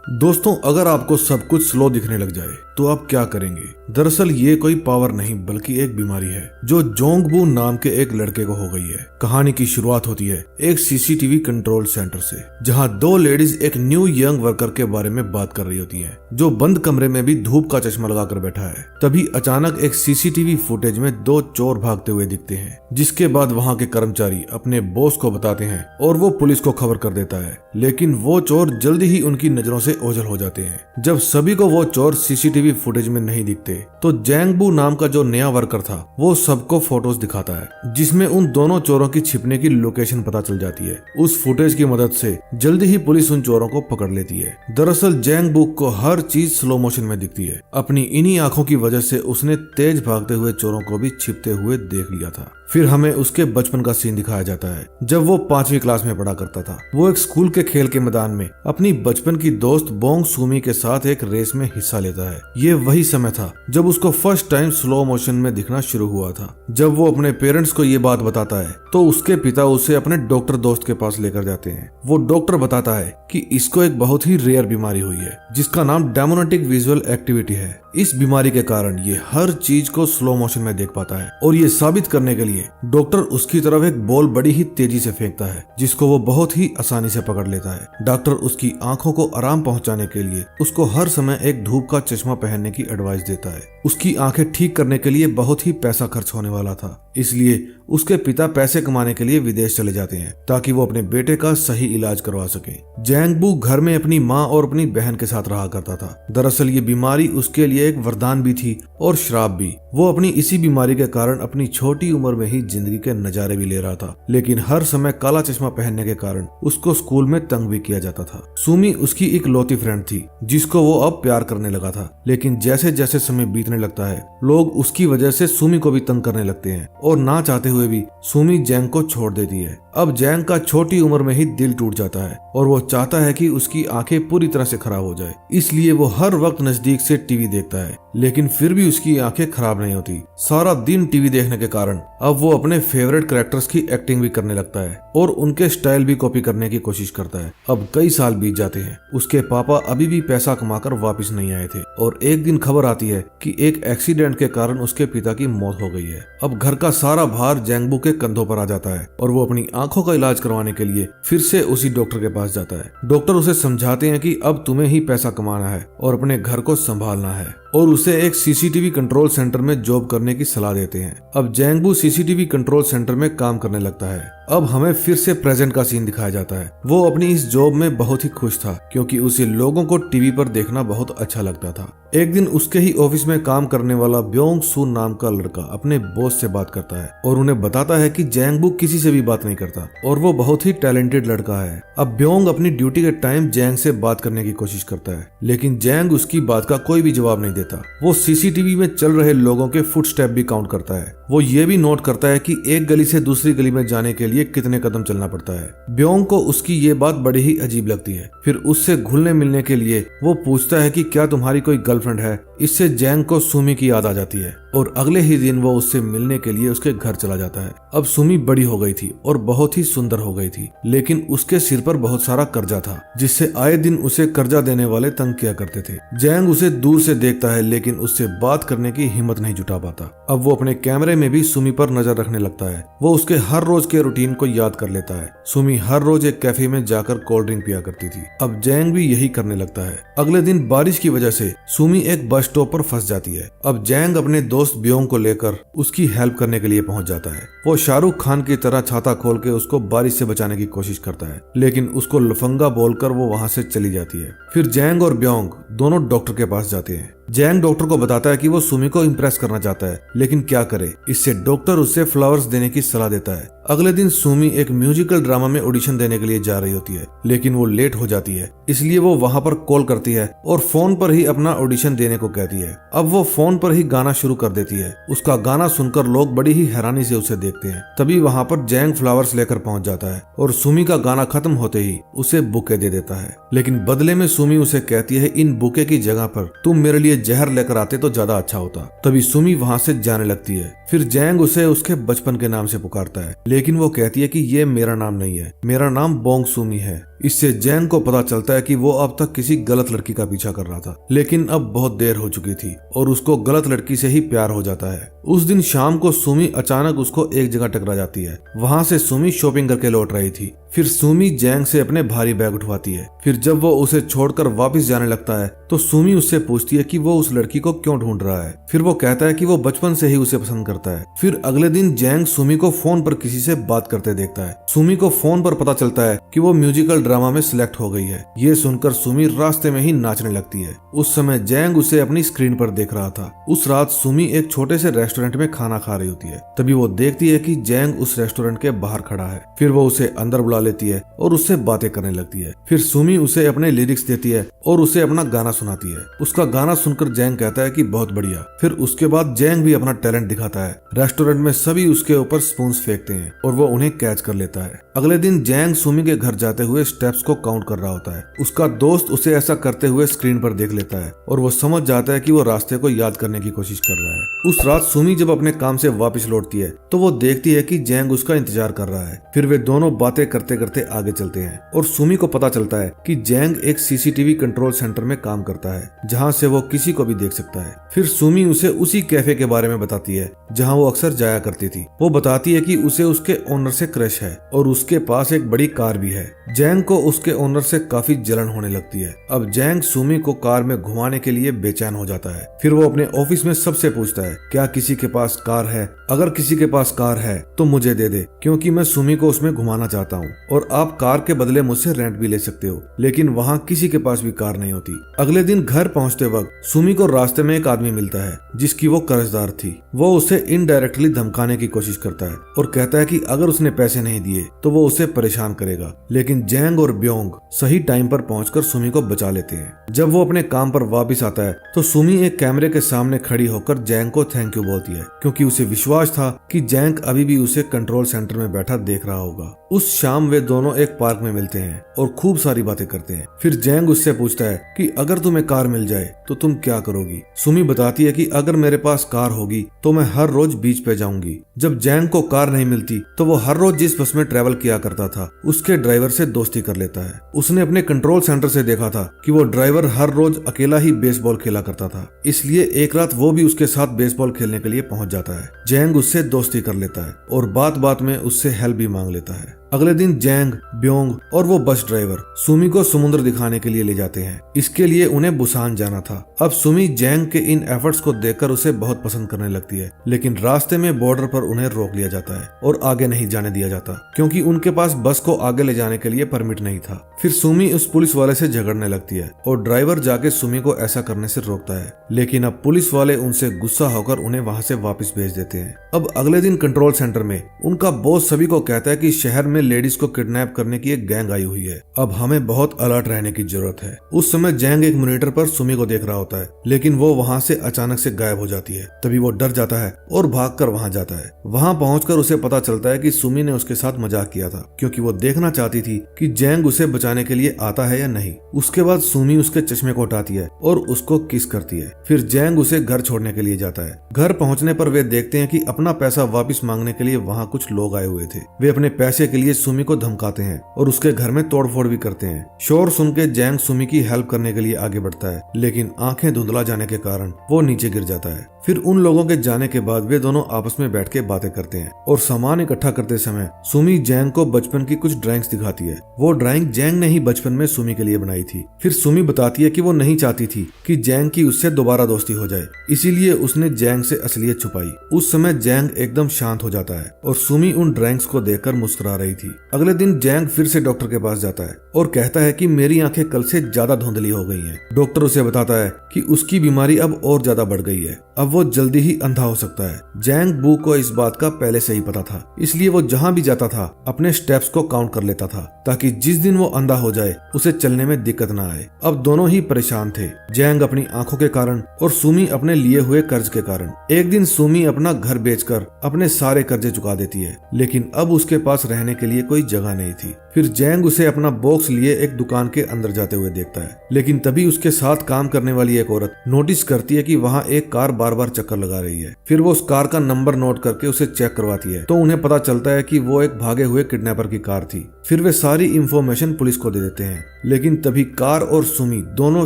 दोस्तों, अगर आपको सब कुछ स्लो दिखने लग जाए तो आप क्या करेंगे? दरअसल ये कोई पावर नहीं बल्कि एक बीमारी है जो जोंगबू नाम के एक लड़के को हो गई है। कहानी की शुरुआत होती है एक सीसीटीवी कंट्रोल सेंटर से, जहां दो लेडीज एक न्यू यंग वर्कर के बारे में बात कर रही होती हैं, जो बंद कमरे में भी धूप का चश्मा लगाकर बैठा है। तभी अचानक एक सीसीटीवी फुटेज में दो चोर भागते हुए दिखते हैं, जिसके बाद वहां के कर्मचारी अपने बॉस को बताते हैं और वो पुलिस को खबर कर देता है। लेकिन वो चोर जल्दी ही उनकी नजरों से ओझल हो जाते हैं। जब सभी को वो चोर सीसीटीवी फुटेज में नहीं दिखते तो जैंगबू नाम का जो नया वर्कर था वो सबको फोटोज दिखाता है, जिसमें उन दोनों चोरों की छिपने की लोकेशन पता चल जाती है। उस फुटेज की मदद से जल्दी ही पुलिस उन चोरों को पकड़ लेती है। दरअसल जैंगबू को हर चीज स्लो मोशन में दिखती है। अपनी इन्हीं आंखों की वजह से उसने तेज भागते हुए चोरों को भी छिपते हुए देख लिया था। फिर हमें उसके बचपन का सीन दिखाया जाता है, जब वो 5वीं क्लास में पढ़ा करता था। वो एक स्कूल के खेल के मैदान में अपनी बचपन की दोस्त बोंग सुमी के साथ एक रेस में हिस्सा लेता है। ये वही समय था जब उसको फर्स्ट टाइम स्लो मोशन में दिखना शुरू हुआ था। जब वो अपने पेरेंट्स को ये बात बताता है तो उसके पिता उसे अपने डॉक्टर दोस्त के पास लेकर जाते हैं। वो डॉक्टर बताता है कि इसको एक बहुत ही रेयर बीमारी हुई है, जिसका नाम डेमोनेटिक विजुअल एक्टिविटी है। इस बीमारी के कारण ये हर चीज को स्लो मोशन में देख पाता है, और ये साबित करने के लिए डॉक्टर उसकी तरफ एक बॉल बड़ी ही तेजी से फेंकता है, जिसको वो बहुत ही आसानी से पकड़ लेता है। डॉक्टर उसकी आंखों को आराम पहुंचाने के लिए उसको हर समय एक धूप का चश्मा पहनने की एडवाइस देता है। उसकी आंखें ठीक करने के लिए बहुत ही पैसा खर्च होने वाला था, इसलिए उसके पिता पैसे कमाने के लिए विदेश चले जाते हैं ताकि वो अपने बेटे का सही इलाज करवा सके। जैंगबू घर में अपनी माँ और अपनी बहन के साथ रहा करता था। दरअसल ये बीमारी उसके लिए एक वरदान भी थी और श्राप भी। वो अपनी इसी बीमारी के कारण अपनी छोटी उम्र में ही जिंदगी के नजारे भी ले रहा था, लेकिन हर समय काला चश्मा पहनने के कारण उसको स्कूल में तंग भी किया जाता था। सुमी उसकी इकलौती फ्रेंड थी जिसको वो अब प्यार करने लगा था, लेकिन जैसे जैसे समय बीतने लगता है लोग उसकी वजह से सुमी को भी तंग करने लगते हैं, और ना चाहते हुए भी सुमी जैंग को छोड़ देती है। अब जैंग का छोटी उम्र में ही दिल टूट जाता है और वो चाहता है कि उसकी आंखें पूरी तरह से खराब हो जाए, इसलिए वो हर वक्त नजदीक से टीवी देखता है। लेकिन फिर भी उसकी आंखें खराब नहीं होती। सारा दिन टीवी देखने के कारण अब वो अपने फेवरेट कैरेक्टर्स की एक्टिंग भी करने लगता है और उनके स्टाइल भी कॉपी करने की कोशिश करता है। अब कई साल बीत जाते हैं, उसके पापा अभी भी पैसा कमाकर वापस नहीं आए थे, और एक दिन खबर आती है कि एक एक्सीडेंट के कारण उसके पिता की मौत हो गई है। अब घर का सारा भार जैंगबू के कंधों पर आ जाता है और वो अपनी आंखों का इलाज करवाने के लिए फिर से उसी डॉक्टर के पास जाता है। डॉक्टर उसे समझाते हैं कि अब तुम्हें ही पैसा कमाना है और अपने घर को संभालना है, और उसे एक सीसीटीवी कंट्रोल सेंटर में जॉब करने की सलाह देते हैं। अब जैंगबू सीसीटीवी कंट्रोल सेंटर में काम करने लगता है। अब हमें फिर से प्रेजेंट का सीन दिखाया जाता है। वो अपनी इस जॉब में बहुत ही खुश था क्योंकि उसे लोगों को टीवी पर देखना बहुत अच्छा लगता था। एक दिन उसके ही ऑफिस में काम करने वाला ब्योंग सू नाम का लड़का अपने बॉस से बात करता है और उन्हें बताता है कि जैंगबू किसी से भी बात नहीं करता और वो बहुत ही टैलेंटेड लड़का है। अब ब्योंग अपनी ड्यूटी के टाइम जैंग से बात करने की कोशिश करता है, लेकिन जैंग उसकी बात का कोई भी जवाब नहीं देता। वो सीसीटीवी में चल रहे लोगों के फुटस्टेप भी काउंट करता है। वो ये भी नोट करता है कि एक गली से दूसरी गली में जाने के लिए कितने कदम चलना पड़ता है। ब्योंग को उसकी ये बात बड़ी ही अजीब लगती है। फिर उससे घुलने मिलने के लिए वो पूछता है कि क्या तुम्हारी कोई गर्लफ्रेंड है। इससे जैंग को सुमी की याद आ जाती है और अगले ही दिन वो उससे मिलने के लिए उसके घर चला जाता है। अब सुमी बड़ी हो गई थी और बहुत ही सुंदर हो गई थी, लेकिन उसके सिर पर बहुत सारा कर्जा था, जिससे आए दिन उसे कर्जा देने वाले तंग किया करते थे। जैंग उसे दूर से देखता है लेकिन उससे बात करने की हिम्मत नहीं जुटा पाता। अब वो अपने कैमरे में भी सुमी पर नजर रखने लगता है। वो उसके हर रोज के रूटीन को याद कर लेता है। सुमी हर रोज एक कैफे में जाकर कोल्ड ड्रिंक पिया करती थी। अब जैंग भी यही करने लगता है। अगले दिन बारिश की वजह से सुमी एक बस स्टॉप पर फंस जाती है। अब जैंग अपने दोस्त ब्योंग को लेकर उसकी हेल्प करने के लिए पहुंच जाता है। वो शाहरुख खान की तरह छाता खोल के उसको बारिश से बचाने की कोशिश करता है, लेकिन उसको लफंगा बोलकर वो वहां से चली जाती है। फिर जैंग और ब्योंग दोनों डॉक्टर के पास जाते हैं। जैंग डॉक्टर को बताता है कि वो सुमी को इम्प्रेस करना चाहता है, लेकिन क्या करे। इससे डॉक्टर उससे फ्लावर्स देने की सलाह देता है। अगले दिन सुमी एक म्यूजिकल ड्रामा में ऑडिशन देने के लिए जा रही होती है, लेकिन वो लेट हो जाती है, इसलिए वो वहां पर कॉल करती है और फोन पर ही अपना ऑडिशन देने को कहती है। अब वो फोन पर ही गाना शुरू कर देती है। उसका गाना सुनकर लोग बड़ी ही हैरानी से उसे देखते हैं। तभी वहां पर जैंग फ्लावर्स लेकर पहुंच जाता है और सुमी का गाना खत्म होते ही उसे बुके दे देता है, लेकिन बदले में सुमी उसे कहती है इन बुके की जगह पर तुम मेरे लिए जहर लेकर आते तो ज्यादा अच्छा होता। तभी सुमी वहां से जाने लगती है। फिर जैंग उसे उसके बचपन के नाम से पुकारता है, लेकिन वो कहती है कि ये मेरा नाम नहीं है, मेरा नाम बोंग सुमी है। इससे जैंग को पता चलता है कि वो अब तक किसी गलत लड़की का पीछा कर रहा था, लेकिन अब बहुत देर हो चुकी थी और उसको गलत लड़की से ही प्यार हो जाता है। उस दिन शाम को सुमी अचानक उसको एक जगह टकरा जाती है। वहां से सुमी शॉपिंग करके लौट रही थी। फिर सुमी जैंग से अपने भारी बैग उठवाती है। फिर जब वो उसे छोड़कर वापस जाने लगता है तो सुमी उससे पूछती है कि वो उस लड़की को क्यों ढूंढ रहा है। फिर वो कहता है कि वो बचपन से ही उसे पसंद करता है। फिर अगले दिन जैंग सुमी को फोन पर किसी से बात करते देखता है। सुमी को फोन पर पता चलता है कि वो म्यूजिकल ड्रामा में सिलेक्ट हो गई है। ये सुनकर सुमी रास्ते में ही नाचने लगती है। उस समय जैंग उसे अपनी स्क्रीन पर देख रहा था। उस रात सुमी एक छोटे से रेस्टोरेंट में खाना खा रही होती है। तभी वो देखती है कि जैंग उस रेस्टोरेंट के बाहर खड़ा है। फिर वो उसे अंदर बुला लेती है और उससे बातें करने लगती है। फिर सुमी उसे अपने लिरिक्स देती है और उसे अपना गाना सुनाती है। उसका गाना सुनकर जैंग कहता है कि बहुत बढ़िया। फिर उसके बाद जैंग भी अपना टैलेंट दिखाता है। रेस्टोरेंट में सभी उसके ऊपर स्पून्स फेंकते हैं और वो उन्हें कैच कर लेता है। अगले दिन जैंग सुमी के घर जाते हुए स्टेप्स को काउंट कर रहा होता है। उसका दोस्त उसे ऐसा करते हुए स्क्रीन पर देख लेता है और वो समझ जाता है कि वो रास्ते को याद करने की कोशिश कर रहा है। उस रात सुमी जब अपने काम से वापस लौटती है तो वो देखती है कि जैंग उसका इंतजार कर रहा है। फिर वे दोनों बातें करते करते आगे चलते हैं और सुमी को पता चलता है कि जैंग एक सीसीटीवी कंट्रोल सेंटर में काम करता है, जहां से वो किसी को भी देख सकता है। फिर सुमी उसे उसी कैफे के बारे में बताती है जहां वो अक्सर जाया करती थी। वो बताती है कि उसे उसके ओनर से क्रश है और उसके पास एक बड़ी कार भी है। जैंग को उसके ओनर से काफी जलन होने लगती है। अब जैंग सुमी को कार में घुमाने के लिए बेचैन हो जाता है। फिर वो अपने ऑफिस में सबसे पूछता है, क्या किसी के पास कार है? अगर किसी के पास कार है तो मुझे दे दे, क्योंकि मैं सुमी को उसमें घुमाना चाहता हूँ और आप कार के बदले मुझसे रेंट भी ले सकते हो। लेकिन वहाँ किसी के पास भी कार नहीं होती। अगले दिन घर पहुँचते वक्त सुमी को रास्ते में एक आदमी मिलता है जिसकी वो कर्जदार थी। वो उसे इनडायरेक्टली धमकाने की कोशिश करता है और कहता है कि अगर उसने पैसे नहीं दिए तो वो उसे परेशान करेगा। लेकिन जैंग और ब्योंग सही टाइम पर पहुंचकर सुमी को बचा लेते हैं। जब वो अपने काम पर वापस आता है तो सुमी एक कैमरे के सामने खड़ी होकर जैंग को थैंक यू बोलती है, क्योंकि उसे विश्वास था कि जैंग अभी भी उसे कंट्रोल सेंटर में बैठा देख रहा होगा। उस शाम वे दोनों एक पार्क में मिलते हैं और खूब सारी बातें करते हैं। फिर जैंग उससे पूछता है कि अगर तुम्हें कार मिल जाए तो तुम क्या करोगी? सुमी बताती है कि अगर मेरे पास कार होगी तो मैं हर रोज बीच पे जाऊंगी। जब जैंग को कार नहीं मिलती तो वो हर रोज जिस बस में ट्रेवल किया करता था उसके ड्राइवर से दोस्ती कर लेता है। उसने अपने कंट्रोल सेंटर से देखा था कि वो ड्राइवर हर रोज अकेला ही बेसबॉल खेला करता था, इसलिए एक रात वो भी उसके साथ बेसबॉल खेलने के लिए पहुंच जाता है। जैंग उससे दोस्ती कर लेता है और बात बात में उससे हेल्प भी मांग लेता है। अगले दिन जैंग, ब्योंग और वो बस ड्राइवर सुमी को समुद्र दिखाने के लिए ले जाते हैं। इसके लिए उन्हें बुसान जाना था। अब सुमी जैंग के इन एफर्ट्स को देखकर उसे बहुत पसंद करने लगती है, लेकिन रास्ते में बॉर्डर पर उन्हें रोक लिया जाता है और आगे नहीं जाने दिया जाता, क्योंकि उनके पास बस को आगे ले जाने के लिए परमिट नहीं था। फिर सुमी उस पुलिस वाले से झगड़ने लगती है और ड्राइवर जाके सुमी को ऐसा करने से रोकता है, लेकिन अब पुलिस वाले उनसे गुस्सा होकर उन्हें वहां से वापस भेज देते हैं। अब अगले दिन कंट्रोल सेंटर में उनका बॉस सभी को कहता है कि शहर में लेडीज को किडनैप करने की एक गैंग आई हुई है। अब हमें बहुत अलर्ट रहने की जरूरत है। उस समय जैंग एक मॉनिटर पर सुमी को देख रहा होता है, लेकिन वो वहाँ से अचानक से गायब हो जाती है। तभी वो डर जाता है और भागकर वहाँ जाता है। वहाँ पहुंचकर उसे पता चलता है कि सुमी ने उसके साथ मजाक किया था, क्योंकि वो देखना चाहती थी कि जैंग उसे बचाने के लिए आता है या नहीं। उसके बाद सुमी उसके चश्मे को हटाती है और उसको किस करती है। फिर जैंग उसे घर छोड़ने के लिए जाता है। घर पहुंचने पर वे देखते हैं कि अपना पैसा वापस मांगने के लिए वहाँ कुछ लोग आए हुए थे। वे अपने पैसे के लिए सुमी को धमकाते हैं और उसके घर में तोड़फोड़ भी करते हैं। शोर सुन के जैंग सुमी की हेल्प करने के लिए आगे बढ़ता है, लेकिन आंखें धुंधला जाने के कारण वो नीचे गिर जाता है। फिर उन लोगों के जाने के बाद वे दोनों आपस में बैठ के बातें करते हैं और सामान इकट्ठा करते समय सुमी जैंग को बचपन की कुछ ड्राइंग्स दिखाती है। वो ड्राइंग जैंग ने ही बचपन में सुमी के लिए बनाई थी। फिर सुमी बताती है कि वो नहीं चाहती थी कि जैंग की उससे दोबारा दोस्ती हो जाए, इसीलिए उसने जैंग से असलियत छुपाई। उस समय जैंग एकदम शांत हो जाता है और सुमी उन ड्राइंग्स को देखकर मुस्कुरा रही थी। अगले दिन जैंग फिर से डॉक्टर के पास जाता है और कहता है कि मेरी आंखें कल से ज्यादा धुंधली हो गई हैं। डॉक्टर उसे बताता है कि उसकी बीमारी अब और ज्यादा बढ़ गई है, अब वो जल्दी ही अंधा हो सकता है। जैंग बू को इस बात का पहले से ही पता था, इसलिए वो जहाँ भी जाता था अपने स्टेप्स को काउंट कर लेता था, ताकि जिस दिन वो अंधा हो जाए उसे चलने में दिक्कत न आए। अब दोनों ही परेशान थे, जैंग अपनी आंखों के कारण और सुमी अपने लिए हुए कर्ज के कारण। एक दिन सुमी अपना घर बेचकर अपने सारे कर्जे चुका देती है, लेकिन अब उसके पास रहने के लिए कोई जगह नहीं थी। फिर जैंग उसे अपना बॉक्स लिए एक दुकान के अंदर जाते हुए देखता है, लेकिन तभी उसके साथ काम करने वाली एक औरत नोटिस करती है कि वहाँ एक कार बार बार चक्कर लगा रही है। फिर वो उस कार का नंबर नोट करके उसे चेक करवाती है तो उन्हें पता चलता है कि वो एक भागे हुए किडनैपर की कार थी। फिर वे सारी इंफॉर्मेशन पुलिस को दे देते हैं, लेकिन तभी कार और सुमी दोनों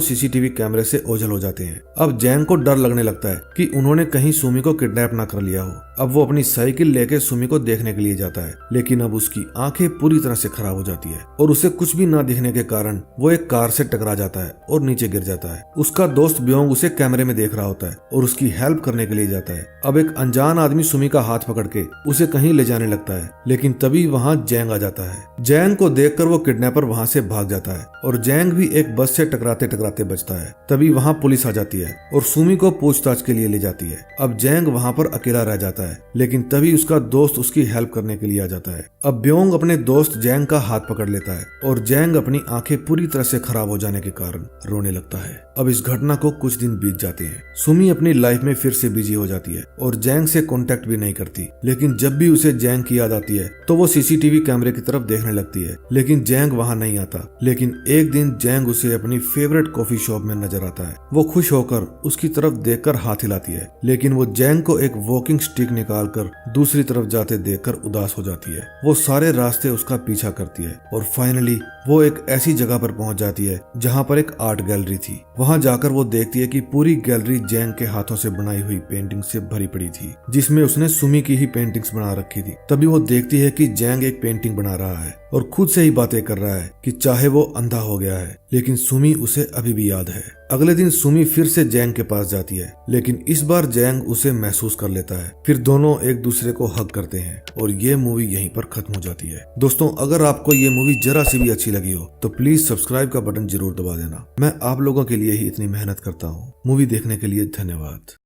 सीसीटीवी कैमरे से ओझल हो जाते हैं। अब जैंग को डर लगने लगता है कि उन्होंने कहीं सुमी को किडनैप ना कर लिया हो। अब वो अपनी साइकिल लेके सुमी को देखने के लिए जाता है, लेकिन अब उसकी आंखें पूरी तरह से खराब हो जाती है और उसे कुछ भी ना दिखने के कारण वो एक कार से टकरा जाता है और नीचे गिर जाता है। उसका दोस्त ब्योंग उसे कैमरे में देख रहा होता है और उसकी हेल्प करने के लिए जाता है। अब एक अनजान आदमी सुमी का हाथ पकड़ के उसे कहीं ले जाने लगता है, लेकिन तभी वहाँ जैंग आ जाता है। जैंग को देखकर वो किडनैपर वहाँ से भाग जाता है और जैंग भी एक बस से टकराते टकराते बचता है। तभी वहाँ पुलिस आ जाती है और सुमी को पूछताछ के लिए ले जाती है। अब जैंग वहाँ पर अकेला रह जाता है, लेकिन तभी उसका दोस्त उसकी हेल्प करने के लिए आ जाता है। अब ब्योंग अपने दोस्त जैंग का हाथ पकड़ लेता है और जैंग अपनी आंखें पूरी तरह से खराब हो जाने के कारण रोने लगता है। अब इस घटना को कुछ दिन बीत जाते हैं। सुमी अपनी लाइफ में फिर से बिजी हो जाती है और जैंग से कांटेक्ट भी नहीं करती, लेकिन जब भी उसे जैंग की याद आती है तो वो सीसीटीवी कैमरे की तरफ देखने लगती है, लेकिन जैंग वहाँ नहीं आता। लेकिन एक दिन जैंग उसे अपनी फेवरेट कॉफी शॉप में नजर आता है। वो खुश होकर उसकी तरफ देखकर हाथ हिलाती है, लेकिन वो जैंग को एक वॉकिंग स्टिक निकालकर दूसरी तरफ जाते देखकर उदास हो जाती है। वो सारे रास्ते उसका पीछा करती है और फाइनली वो एक ऐसी जगह पर पहुंच जाती है जहां पर एक आर्ट गैलरी थी। वहां जाकर वो देखती है कि पूरी गैलरी जैंग के हाथों से बनाई हुई पेंटिंग से भरी पड़ी थी, जिसमें उसने सुमी की ही पेंटिंग्स बना रखी थी। तभी वो देखती है कि जैंग एक पेंटिंग बना रहा है और खुद से ही बातें कर रहा है कि चाहे वो अंधा हो गया है, लेकिन सुमी उसे अभी भी याद है। अगले दिन सुमी फिर से जैंग के पास जाती है, लेकिन इस बार जैंग उसे महसूस कर लेता है। फिर दोनों एक दूसरे को हग करते हैं और ये मूवी यहीं पर खत्म हो जाती है। दोस्तों, अगर आपको ये मूवी जरा सी भी अच्छी लगी हो तो प्लीज सब्सक्राइब का बटन जरूर दबा देना। मैं आप लोगों के लिए ही इतनी मेहनत करता हूँ। मूवी देखने के लिए धन्यवाद।